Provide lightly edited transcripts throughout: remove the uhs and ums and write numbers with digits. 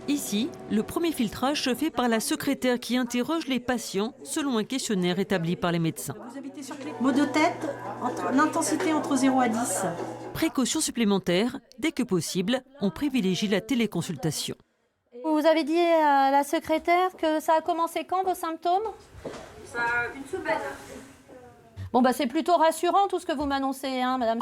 Ici, le premier filtrage se fait par la secrétaire qui interroge les patients selon un questionnaire établi par les médecins. Vous habitez sur Clé. Maux de tête, l'intensité entre 0 à 10. Précaution supplémentaire, dès que possible, on privilégie la téléconsultation. Vous avez dit à la secrétaire que ça a commencé quand vos symptômes? Ça a une semaine. Bon, c'est plutôt rassurant tout ce que vous m'annoncez, hein, madame.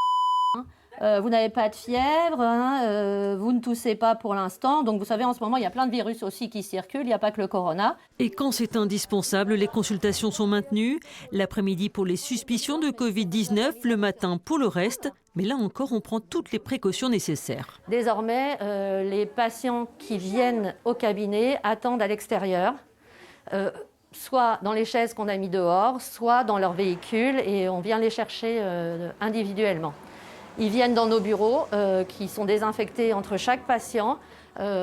Vous n'avez pas de fièvre, hein, vous ne toussez pas pour l'instant. Donc vous savez, en ce moment, il y a plein de virus aussi qui circulent, il n'y a pas que le corona. Et quand c'est indispensable, les consultations sont maintenues. L'après-midi pour les suspicions de Covid-19, le matin pour le reste. Mais là encore, on prend toutes les précautions nécessaires. Désormais, les patients qui viennent au cabinet attendent à l'extérieur, soit dans les chaises qu'on a mis dehors, soit dans leur véhicule, et on vient les chercher individuellement. Ils viennent dans nos bureaux qui sont désinfectés entre chaque patient,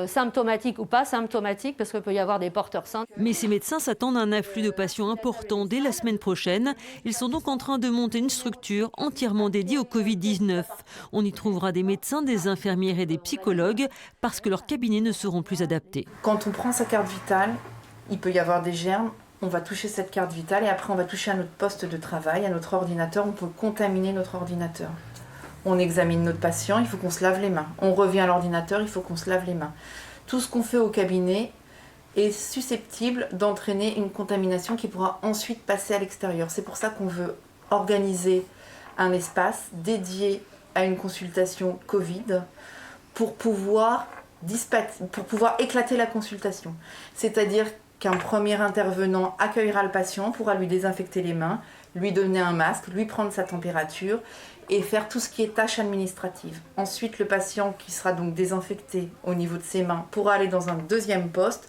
symptomatiques ou pas symptomatiques, parce qu'il peut y avoir des porteurs sains. Mais ces médecins s'attendent à un afflux de patients important dès la semaine prochaine. Ils sont donc en train de monter une structure entièrement dédiée au Covid-19. On y trouvera des médecins, des infirmières et des psychologues parce que leurs cabinets ne seront plus adaptés. Quand on prend sa carte vitale, il peut y avoir des germes. On va toucher cette carte vitale et après on va toucher à notre poste de travail, à notre ordinateur. On peut contaminer notre ordinateur. On examine notre patient, il faut qu'on se lave les mains. On revient à l'ordinateur, il faut qu'on se lave les mains. Tout ce qu'on fait au cabinet est susceptible d'entraîner une contamination qui pourra ensuite passer à l'extérieur. C'est pour ça qu'on veut organiser un espace dédié à une consultation Covid pour pouvoir éclater la consultation. C'est-à-dire qu'un premier intervenant accueillera le patient, pourra lui désinfecter les mains, lui donner un masque, lui prendre sa température et faire tout ce qui est tâches administratives. Ensuite, le patient qui sera donc désinfecté au niveau de ses mains pourra aller dans un deuxième poste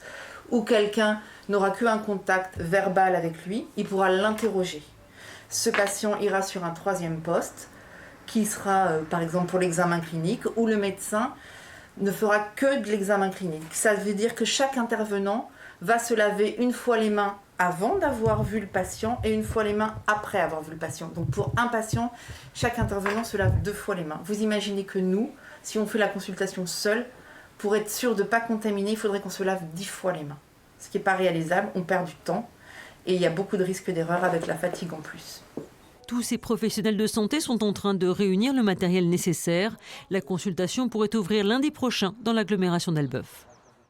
où quelqu'un n'aura qu'un contact verbal avec lui, il pourra l'interroger. Ce patient ira sur un troisième poste qui sera par exemple pour l'examen clinique où le médecin ne fera que de l'examen clinique. Ça veut dire que chaque intervenant va se laver une fois les mains avant d'avoir vu le patient et une fois les mains après avoir vu le patient. Donc pour un patient, chaque intervenant se lave 2 fois les mains. Vous imaginez que nous, si on fait la consultation seul, pour être sûr de ne pas contaminer, il faudrait qu'on se lave 10 fois les mains. Ce qui n'est pas réalisable, on perd du temps et il y a beaucoup de risques d'erreur avec la fatigue en plus. Tous ces professionnels de santé sont en train de réunir le matériel nécessaire. La consultation pourrait ouvrir lundi prochain dans l'agglomération d'Elbeuf.